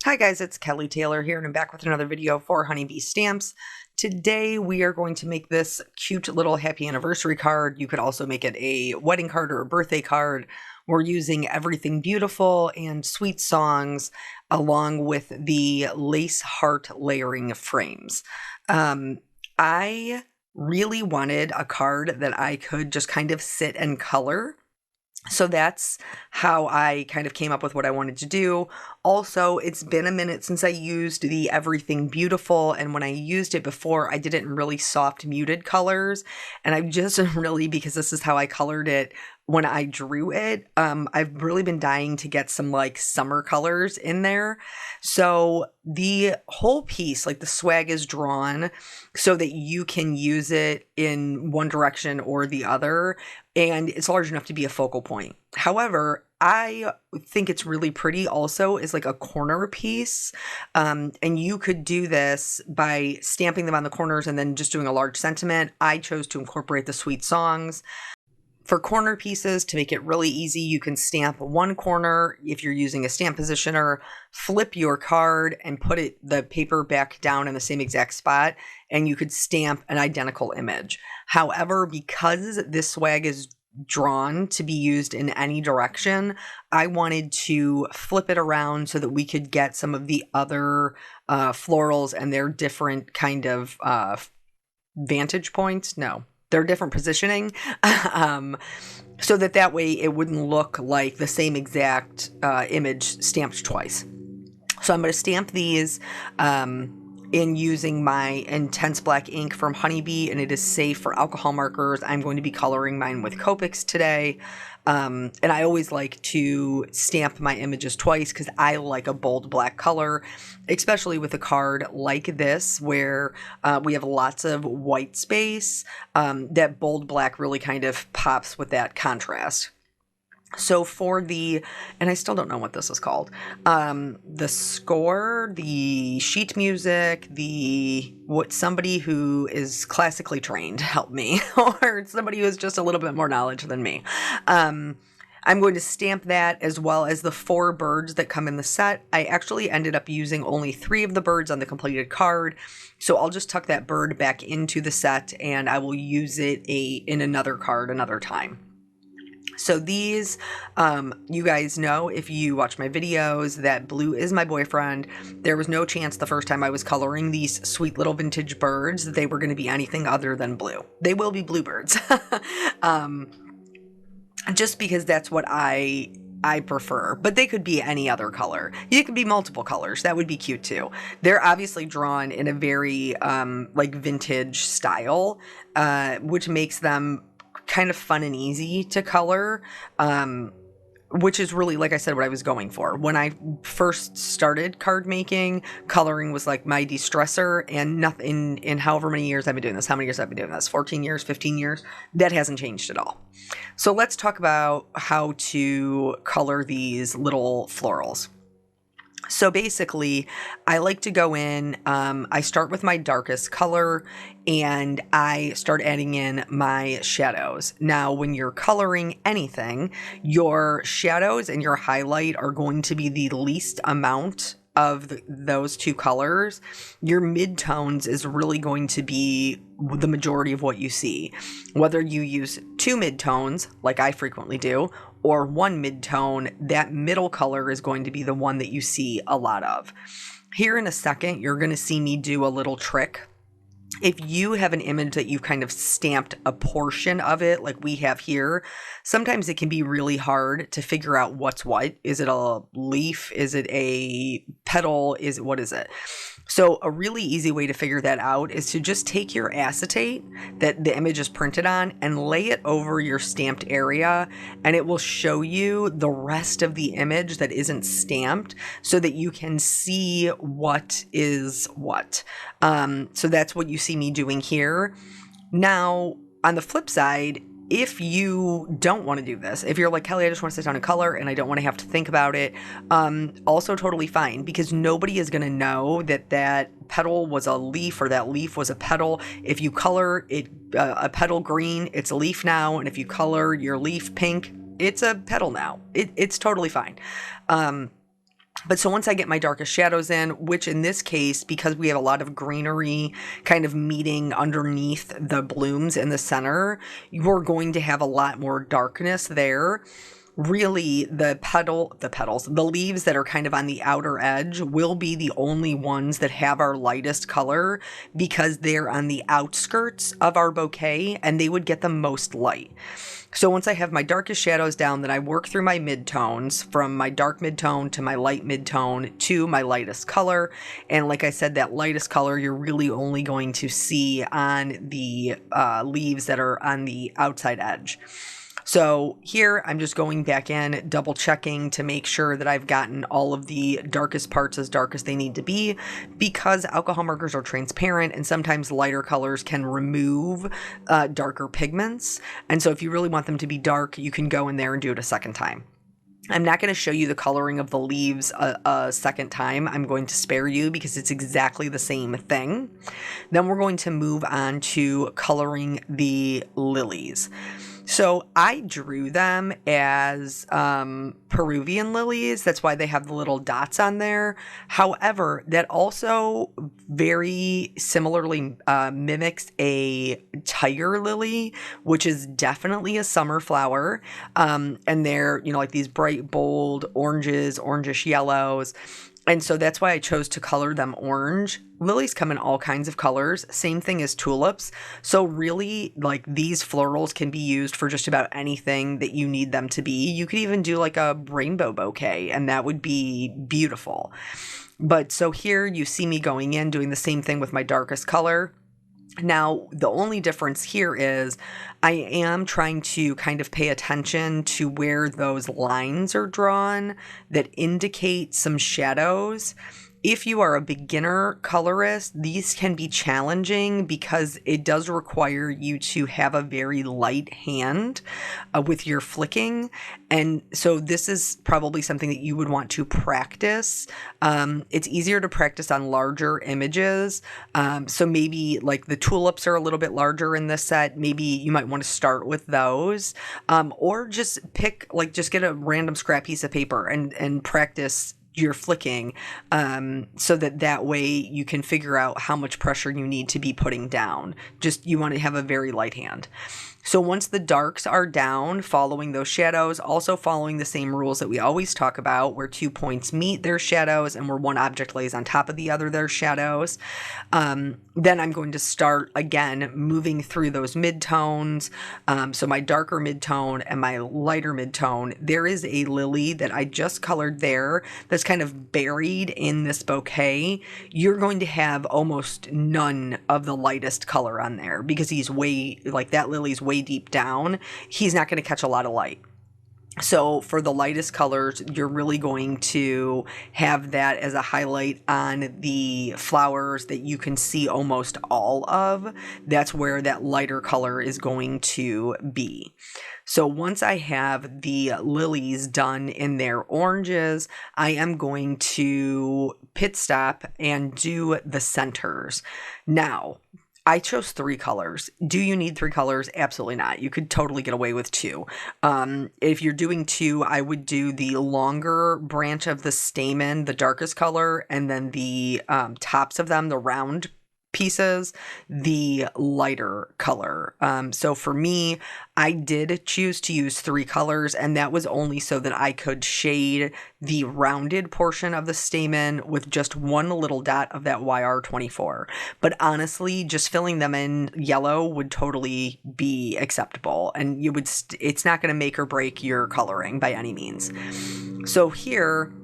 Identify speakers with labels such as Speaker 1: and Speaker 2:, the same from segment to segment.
Speaker 1: Hi guys, it's Kelly Taylor here and I'm back with another video for Honeybee Stamps. Today we are going to make this cute little happy anniversary card. You could also make it a wedding card or a birthday card. We're using Everything Beautiful and Sweet Songs along with the lace heart layering frames. I really wanted a card that I could just kind of sit and color. So that's how I kind of came up with what I wanted to do. Also, it's been a minute since I used the Everything Beautiful, and when I used it before, I did it in really soft muted colors, and I've just really, because this is how I colored it when I drew it, I've really been dying to get some like summer colors in there. So the whole piece, like the swag, is drawn so that you can use it in one direction or the other, and it's large enough to be a focal point. However, I think it's really pretty also is like a corner piece. And you could do this by stamping them on the corners and then just doing a large sentiment. I chose to incorporate the Sweet Songs. For corner pieces, to make it really easy, you can stamp one corner if you're using a stamp positioner, flip your card and put the paper back down in the same exact spot, and you could stamp an identical image. However, because this swag is drawn to be used in any direction, I wanted to flip it around so that we could get some of the other florals and their different kind of vantage points. No. They're different positioning, so that way it wouldn't look like the same exact image stamped twice. So I'm going to stamp these in using my intense black ink from Honeybee, and it is safe for alcohol markers. I'm going to be coloring mine with Copics today. And I always like to stamp my images twice because I like a bold black color, especially with a card like this where we have lots of white space. That bold black really kind of pops with that contrast. So for and I still don't know what this is called, the score, the sheet music, somebody who is classically trained help me, or somebody who has just a little bit more knowledge than me. I'm going to stamp that as well as the 4 birds that come in the set. I actually ended up using only 3 of the birds on the completed card, so I'll just tuck that bird back into the set and I will use it in another card another time. So these, you guys know if you watch my videos that Blue is my boyfriend. There was no chance the first time I was coloring these sweet little vintage birds that they were going to be anything other than blue. They will be bluebirds. Just because that's what I prefer, but they could be any other color. You could be multiple colors. That would be cute too. They're obviously drawn in a very like vintage style, which makes them kind of fun and easy to color, which is really, like I said, what I was going for. When I first started card making, coloring was like my de-stressor, and nothing in however many years I've been doing this. How many years I've been doing this? 14 years, 15 years? That hasn't changed at all. So let's talk about how to color these little florals. So basically, I like to go in, I start with my darkest color and I start adding in my shadows. Now, when you're coloring anything, your shadows and your highlight are going to be the least amount of those 2 colors. Your midtones is really going to be the majority of what you see. Whether you use 2 midtones, like I frequently do, or 1 midtone, that middle color is going to be the one that you see a lot of. Here in a second, you're going to see me do a little trick. If you have an image that you've kind of stamped a portion of it, like we have here, sometimes it can be really hard to figure out what's what. Is it a leaf? Is it a petal? What is it? So a really easy way to figure that out is to just take your acetate that the image is printed on and lay it over your stamped area, and it will show you the rest of the image that isn't stamped so that you can see what is what. So that's what you see me doing here. Now, on the flip side, if you don't want to do this, if you're like, Kelly, I just want to sit down and color and I don't want to have to think about it, also totally fine, because nobody is going to know that that petal was a leaf or that leaf was a petal. If you color it a petal green, it's a leaf now, and if you color your leaf pink, it's a petal now. It's totally fine. But so once I get my darkest shadows in, which in this case, because we have a lot of greenery kind of meeting underneath the blooms in the center, you're going to have a lot more darkness there. Really, the leaves that are kind of on the outer edge will be the only ones that have our lightest color because they're on the outskirts of our bouquet and they would get the most light. So once I have my darkest shadows down, then I work through my midtones from my dark midtone to my light midtone to my lightest color. And like I said, that lightest color you're really only going to see on the leaves that are on the outside edge. So here I'm just going back in, double checking to make sure that I've gotten all of the darkest parts as dark as they need to be, because alcohol markers are transparent and sometimes lighter colors can remove darker pigments. And so if you really want them to be dark, you can go in there and do it a second time. I'm not going to show you the coloring of the leaves a second time. I'm going to spare you because it's exactly the same thing. Then we're going to move on to coloring the lilies. So I drew them as Peruvian lilies. That's why they have the little dots on there. However, that also very similarly mimics a tiger lily, which is definitely a summer flower. And they're, like these bright, bold oranges, orangish yellows. And so that's why I chose to color them orange. Lilies come in all kinds of colors, same thing as tulips. So really, like, these florals can be used for just about anything that you need them to be. You could even do like a rainbow bouquet and that would be beautiful. But so here you see me going in, doing the same thing with my darkest color. Now, the only difference here is I am trying to kind of pay attention to where those lines are drawn that indicate some shadows. If you are a beginner colorist, these can be challenging because it does require you to have a very light hand with your flicking. And so this is probably something that you would want to practice. It's easier to practice on larger images. So maybe like the tulips are a little bit larger in this set. Maybe you might want to start with those, or just just get a random scrap piece of paper and practice your flicking, so that way you can figure out how much pressure you need to be putting down. You want to have a very light hand. So once the darks are down, following those shadows, also following the same rules that we always talk about, where 2 points meet their shadows and where one object lays on top of the other their shadows, then I'm going to start again moving through those midtones. So my darker midtone and my lighter midtone, there is a lily that I just colored there that's kind of buried in this bouquet. You're going to have almost none of the lightest color on there because that lily's way deep down. He's not going to catch a lot of light. So for the lightest colors, you're really going to have that as a highlight on the flowers that you can see almost all of. That's where that lighter color is going to be. So once I have the lilies done in their oranges, I am going to pit stop and do the centers. Now, I chose 3 colors. Do you need 3 colors? Absolutely not. You could totally get away with 2. If you're doing 2, I would do the longer branch of the stamen, the darkest color, and then the tops of them, the round pieces, the lighter color. So for me, I did choose to use 3 colors, and that was only so that I could shade the rounded portion of the stamen with just one little dot of that YR24. But honestly, just filling them in yellow would totally be acceptable, and it's not going to make or break your coloring by any means. So here,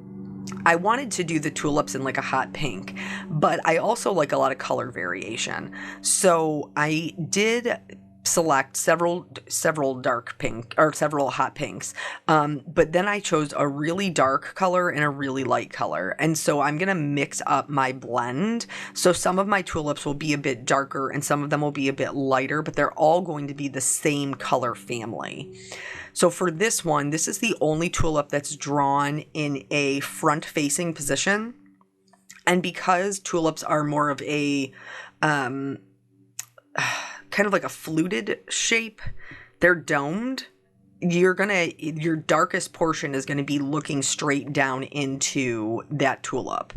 Speaker 1: I wanted to do the tulips in like a hot pink, but I also like a lot of color variation. So I did select several dark pink or several hot pinks. But then I chose a really dark color and a really light color. And so I'm going to mix up my blend. So some of my tulips will be a bit darker and some of them will be a bit lighter, but they're all going to be the same color family. So for this one, this is the only tulip that's drawn in a front-facing position. And because tulips are more of a kind of like a fluted shape, they're domed. your darkest portion is gonna be looking straight down into that tulip.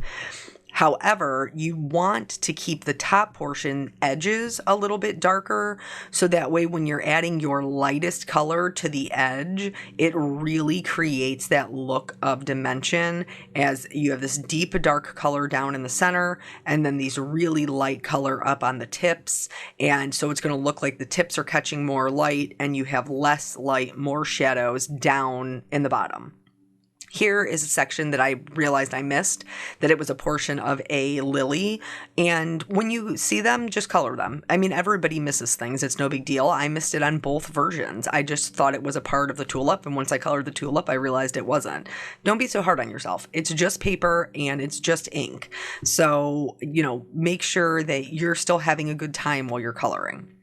Speaker 1: However, you want to keep the top portion edges a little bit darker, so that way when you're adding your lightest color to the edge, it really creates that look of dimension, as you have this deep dark color down in the center and then these really light color up on the tips. And so it's going to look like the tips are catching more light and you have less light, more shadows down in the bottom. Here is a section that I realized I missed, that it was a portion of a lily. And when you see them, just color them. I mean, everybody misses things. It's no big deal. I missed it on both versions. I just thought it was a part of the tulip. And once I colored the tulip, I realized it wasn't. Don't be so hard on yourself. It's just paper and it's just ink. So, make sure that you're still having a good time while you're coloring.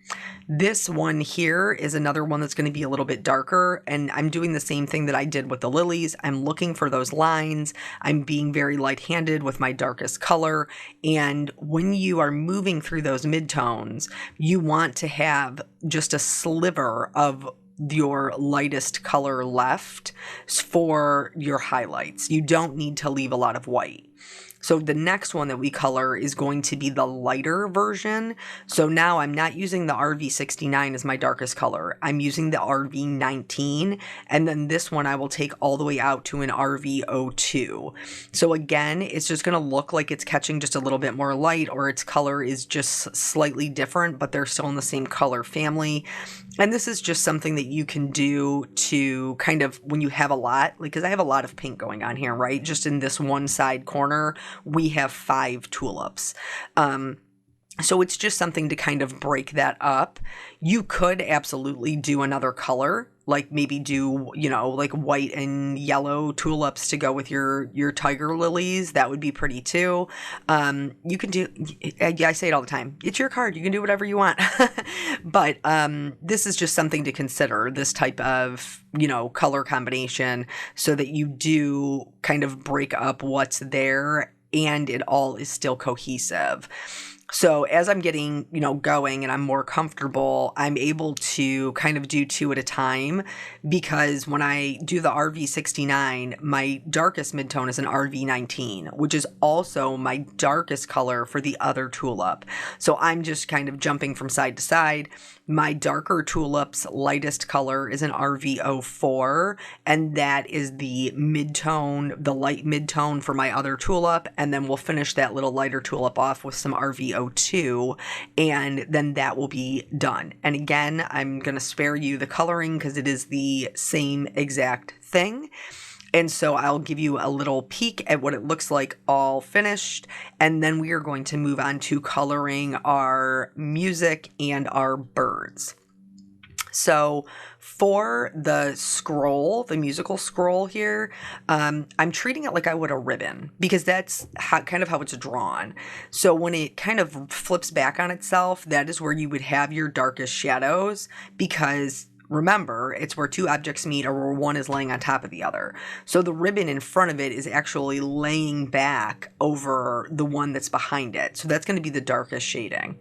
Speaker 1: This one here is another one that's going to be a little bit darker, and I'm doing the same thing that I did with the lilies. I'm looking for those lines. I'm being very light-handed with my darkest color, and when you are moving through those midtones, you want to have just a sliver of your lightest color left for your highlights. You don't need to leave a lot of white. So the next one that we color is going to be the lighter version. So now I'm not using the RV69 as my darkest color. I'm using the RV19. And then this one I will take all the way out to an RV02. So again, it's just going to look like it's catching just a little bit more light, or its color is just slightly different, but they're still in the same color family. And this is just something that you can do to kind of, when you have a lot, because I have a lot of pink going on here, right? Just in this one side corner, we have 5 tulips. So it's just something to kind of break that up. You could absolutely do another color, like maybe do, like white and yellow tulips to go with your tiger lilies. That would be pretty too. You can do, I say it all the time, it's your card. You can do whatever you want. But this is just something to consider, this type of, color combination, so that you do kind of break up what's there and it all is still cohesive. So as I'm getting, going and I'm more comfortable, I'm able to kind of do 2 at a time, because when I do the RV69, my darkest midtone is an RV19, which is also my darkest color for the other tulip. So I'm just kind of jumping from side to side. My darker tulip's lightest color is an RV04, and that is the midtone, the light midtone for my other tulip. And then we'll finish that little lighter tulip off with some RV02, and then that will be done. And again, I'm going to spare you the coloring because it is the same exact thing. And so I'll give you a little peek at what it looks like all finished. And then we are going to move on to coloring our music and our birds. So for the scroll, the musical scroll here, I'm treating it like I would a ribbon, because that's kind of how it's drawn. So when it kind of flips back on itself, that is where you would have your darkest shadows, because remember, it's where 2 objects meet, or where one is laying on top of the other. So the ribbon in front of it is actually laying back over the one that's behind it. So that's going to be the darkest shading.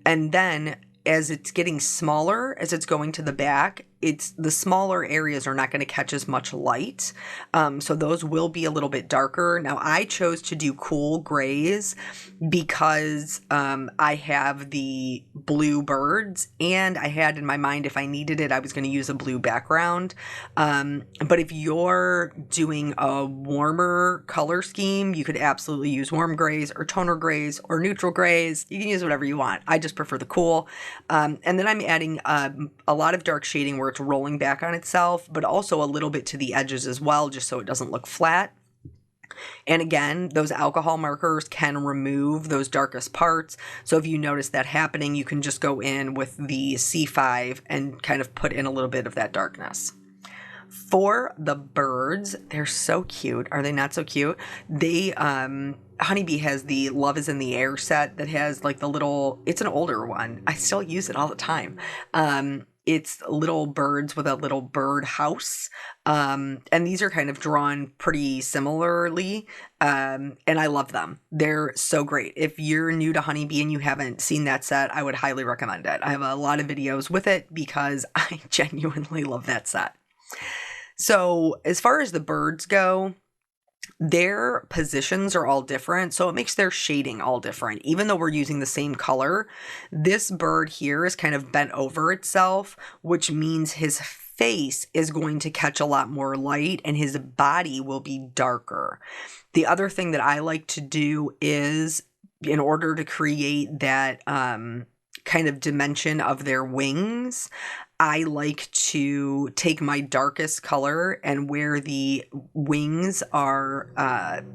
Speaker 1: And then as it's getting smaller, as it's going to the back, the smaller areas are not going to catch as much light. So those will be a little bit darker. Now I chose to do cool grays because I have the blue birds, and I had in my mind, if I needed it, I was going to use a blue background. But if you're doing a warmer color scheme, you could absolutely use warm grays or toner grays or neutral grays. You can use whatever you want. I just prefer the cool. And then I'm adding a lot of dark shading where it's rolling back on itself, but also a little bit to the edges as well, just so it doesn't look flat. And again, those alcohol markers can remove those darkest parts. So if you notice that happening, you can just go in with the C5 and kind of put in a little bit of that darkness. For the birds, they're so cute. Are they not so cute? They, Honeybee has the Love is in the Air set that has like the little, it's an older one. I still use it all the time. It's little birds with a little bird house. And these are kind of drawn pretty similarly. And I love them. They're so great. If you're new to Honeybee and you haven't seen that set, I would highly recommend it. I have a lot of videos with it because I genuinely love that set. So as far as the birds go, their positions are all different, so it makes their shading all different. Even though we're using the same color, this bird here is kind of bent over itself, which means his face is going to catch a lot more light and his body will be darker. The other thing that I like to do is, in order to create that kind of dimension of their wings, I like to take my darkest color, and where the wings are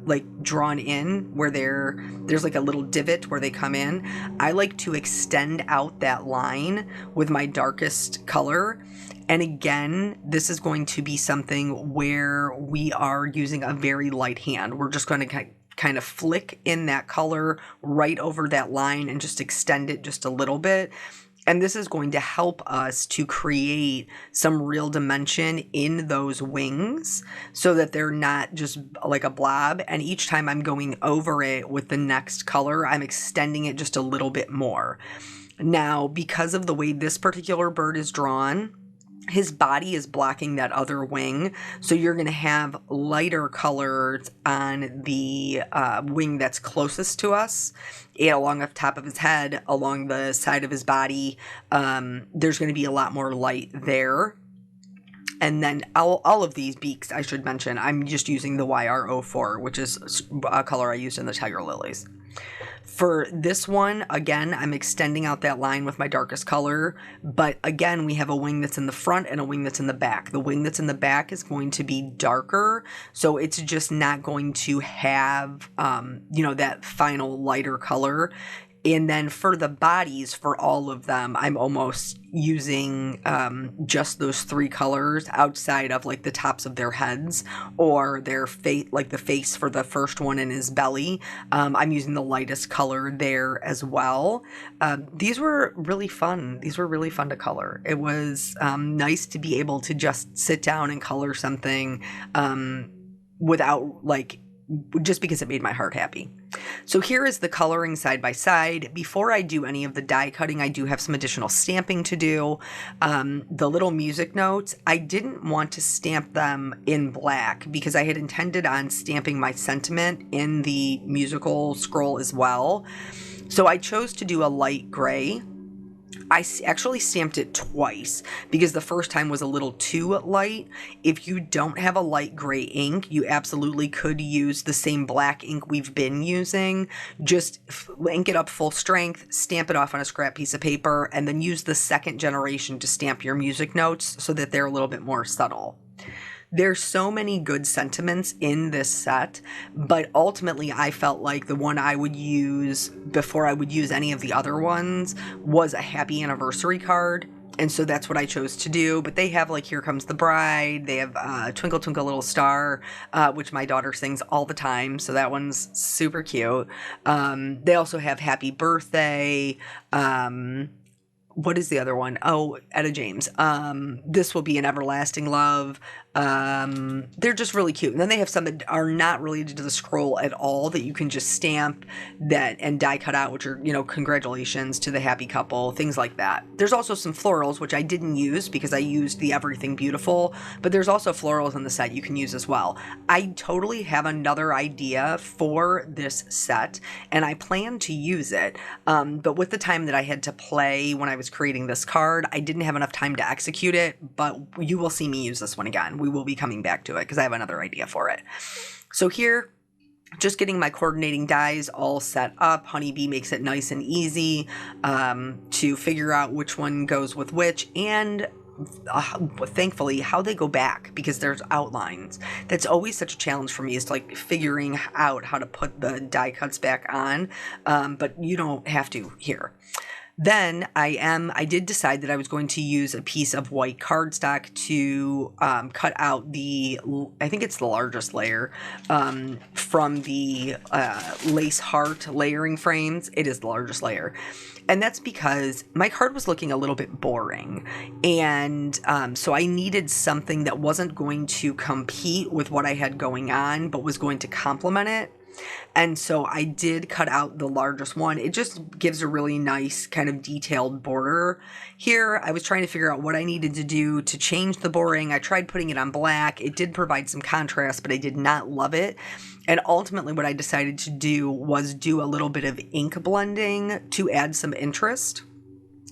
Speaker 1: like drawn in, where there's like a little divot where they come in, I like to extend out that line with my darkest color. And again, this is going to be something where we are using a very light hand. We're just going to kind of flick in that color right over that line and just extend it just a little bit. And this is going to help us to create some real dimension in those wings so that they're not just like a blob. And each time I'm going over it with the next color, I'm extending it just a little bit more. Now, because of the way this particular bird is drawn, his body is blocking that other wing, so you're going to have lighter colors on the wing that's closest to us, and along the top of his head, along the side of his body. There's going to be a lot more light there. And then all of these beaks, I should mention, I'm just using the YR04, which is a color I used in the tiger lilies. For this one, again, I'm extending out that line with my darkest color, but again, we have a wing that's in the front and a wing that's in the back. The wing that's in the back is going to be darker, so it's just not going to have, that final lighter color. And then for the bodies, for all of them, I'm almost using just those three colors outside of like the tops of their heads or their face, like the face for the first one in his belly. I'm using the lightest color there as well. These were really fun. These were really fun to color. It was nice to be able to just sit down and color something without just because it made my heart happy. So here is the coloring side by side. Before I do any of the die cutting, I do have some additional stamping to do. The little music notes, I didn't want to stamp them in black because I had intended on stamping my sentiment in the musical scroll as well. So I chose to do a light gray. I actually stamped it twice because the first time was a little too light. If you don't have a light gray ink, you absolutely could use the same black ink we've been using. Just ink it up full strength, stamp it off on a scrap piece of paper, and then use the second generation to stamp your music notes so that they're a little bit more subtle. There's so many good sentiments in this set, but ultimately I felt like the one I would use before I would use any of the other ones was a happy anniversary card. And so that's what I chose to do. But they have like Here Comes the Bride. They have Twinkle Twinkle Little Star, which my daughter sings all the time. So that one's super cute. They also have Happy Birthday. What is the other one? Oh, Etta James. This Will Be an Everlasting Love. They're just really cute. And then they have some that are not related to the scroll at all that you can just stamp that and die cut out, which are, congratulations to the happy couple, things like that. There's also some florals, which I didn't use because I used the Everything Beautiful, but there's also florals in the set you can use as well. I totally have another idea for this set and I plan to use it. But with the time that I had to play when I was creating this card, I didn't have enough time to execute it, but you will see me use this one again. We will be coming back to it because I have another idea for it. So here, just getting my coordinating dies all set up. Honeybee makes it nice and easy to figure out which one goes with which, and thankfully how they go back because there's outlines. That's always such a challenge for me, is like figuring out how to put the die cuts back on, but you don't have to here. Then I did decide that I was going to use a piece of white cardstock to cut out I think it's the largest layer from the lace heart layering frames. It is the largest layer. And that's because my card was looking a little bit boring. And so I needed something that wasn't going to compete with what I had going on, but was going to complement it. And so I did cut out the largest one. It just gives a really nice kind of detailed border here. I was trying to figure out what I needed to do to change the boring. I tried putting it on black. It did provide some contrast, but I did not love it. And ultimately what I decided to do was do a little bit of ink blending to add some interest.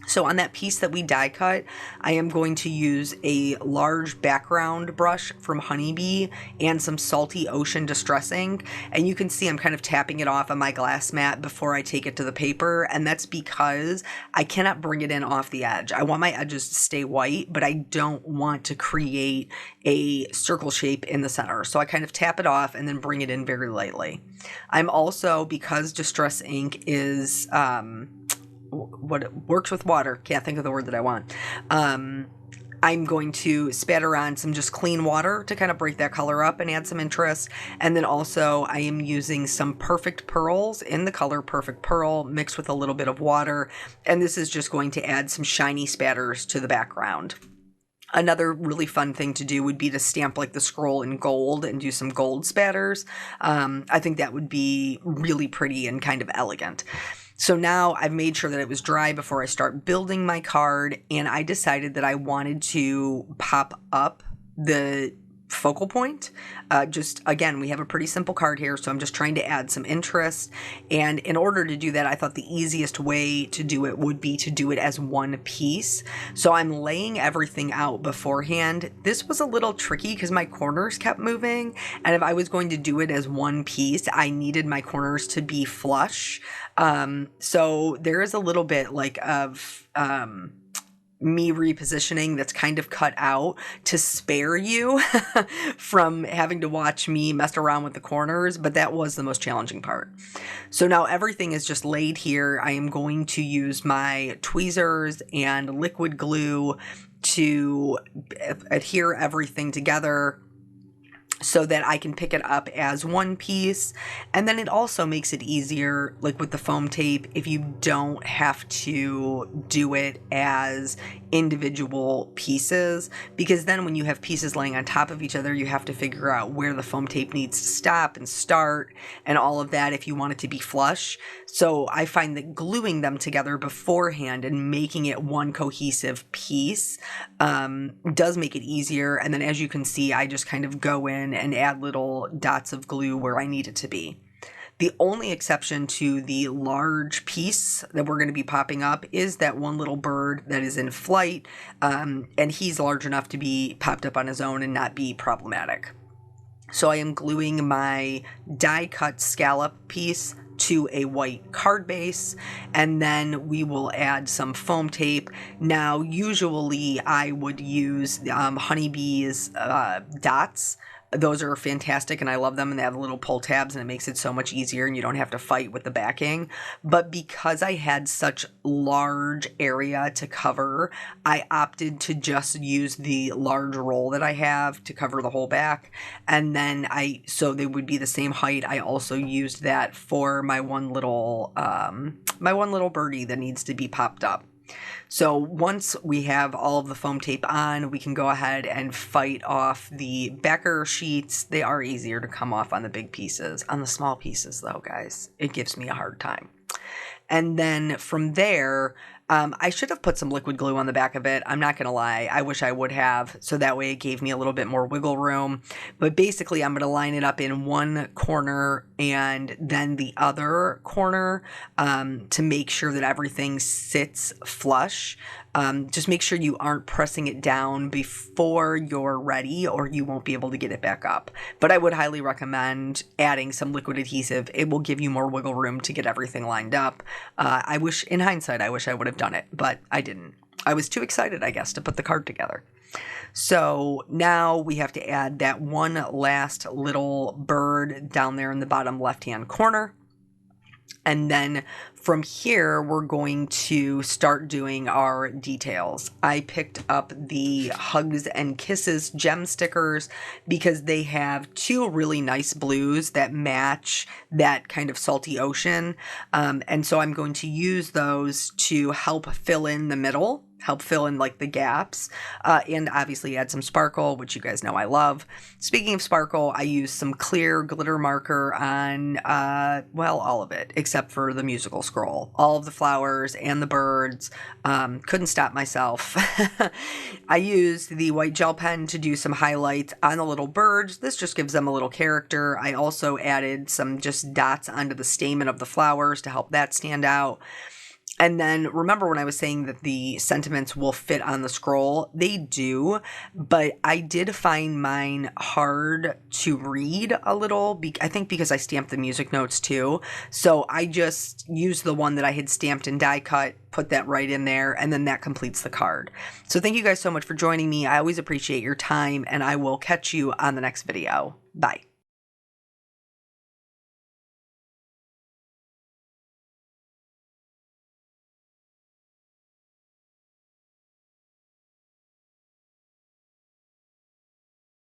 Speaker 1: So on that piece that we die cut, I am going to use a large background brush from Honeybee and some Salty Ocean Distress ink. And you can see I'm kind of tapping it off on my glass mat before I take it to the paper. And that's because I cannot bring it in off the edge. I want my edges to stay white, but I don't want to create a circle shape in the center. So I kind of tap it off and then bring it in very lightly. I'm also, because Distress ink is, what it works with water, can't think of the word that I want. I'm going to spatter on some just clean water to kind of break that color up and add some interest. And then also I am using some Perfect Pearls in the color Perfect Pearl mixed with a little bit of water. And this is just going to add some shiny spatters to the background. Another really fun thing to do would be to stamp like the scroll in gold and do some gold spatters. I think that would be really pretty and kind of elegant. So now I've made sure that it was dry before I start building my card, and I decided that I wanted to pop up the focal point. Just again, we have a pretty simple card here, so I'm just trying to add some interest. And in order to do that, I thought the easiest way to do it would be to do it as one piece. So I'm laying everything out beforehand. This was a little tricky because my corners kept moving, and if I was going to do it as one piece, I needed my corners to be flush. So there is a little bit like of me repositioning that's kind of cut out to spare you from having to watch me mess around with the corners, but that was the most challenging part. So now everything is just laid here. I am going to use my tweezers and liquid glue to adhere everything together so that I can pick it up as one piece. And then it also makes it easier, like with the foam tape, if you don't have to do it as individual pieces, because then when you have pieces laying on top of each other, you have to figure out where the foam tape needs to stop and start and all of that if you want it to be flush. So I find that gluing them together beforehand and making it one cohesive piece does make it easier. And then as you can see, I just kind of go in and add little dots of glue where I need it to be. The only exception to the large piece that we're going to be popping up is that one little bird that is in flight, and he's large enough to be popped up on his own and not be problematic. So I am gluing my die cut scallop piece to a white card base, and then we will add some foam tape. Now, usually I would use Honeybee's dots. Those are fantastic and I love them, and they have little pull tabs and it makes it so much easier and you don't have to fight with the backing. But because I had such large area to cover, I opted to just use the large roll that I have to cover the whole back. And then so they would be the same height. I also used that for my one little birdie that needs to be popped up. So once we have all of the foam tape on, we can go ahead and fight off the backer sheets. They are easier to come off on the big pieces. On the small pieces though, guys, it gives me a hard time. And then from there, I should have put some liquid glue on the back of it. I'm not going to lie. I wish I would have. So that way it gave me a little bit more wiggle room. But basically, I'm going to line it up in one corner and then the other corner to make sure that everything sits flush. Just make sure you aren't pressing it down before you're ready or you won't be able to get it back up. But I would highly recommend adding some liquid adhesive. It will give you more wiggle room to get everything lined up. In hindsight, I wish I would have done it, but I didn't. I was too excited, I guess, to put the card together. So now we have to add that one last little bird down there in the bottom left-hand corner. And then from here, we're going to start doing our details. I picked up the Hugs and Kisses gem stickers because they have two really nice blues that match that kind of salty ocean. And so I'm going to use those to help fill in the middle help fill in like the gaps, and obviously add some sparkle, which you guys know I love. Speaking of sparkle, I used some clear glitter marker on, well, all of it, except for the musical scroll. All of the flowers and the birds. Couldn't stop myself. I used the white gel pen to do some highlights on the little birds. This just gives them a little character. I also added some just dots onto the stamen of the flowers to help that stand out. And then remember when I was saying that the sentiments will fit on the scroll? They do, but I did find mine hard to read a little, I think because I stamped the music notes too. So I just used the one that I had stamped and die cut, put that right in there, and then that completes the card. So thank you guys so much for joining me. I always appreciate your time, and I will catch you on the next video. Bye.